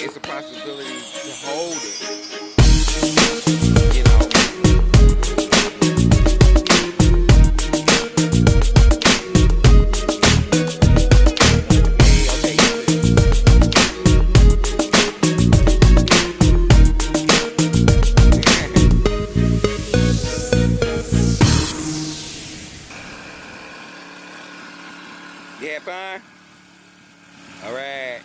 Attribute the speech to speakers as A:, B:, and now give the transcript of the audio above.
A: It's a possibility to hold it, you know. You had fun? All right.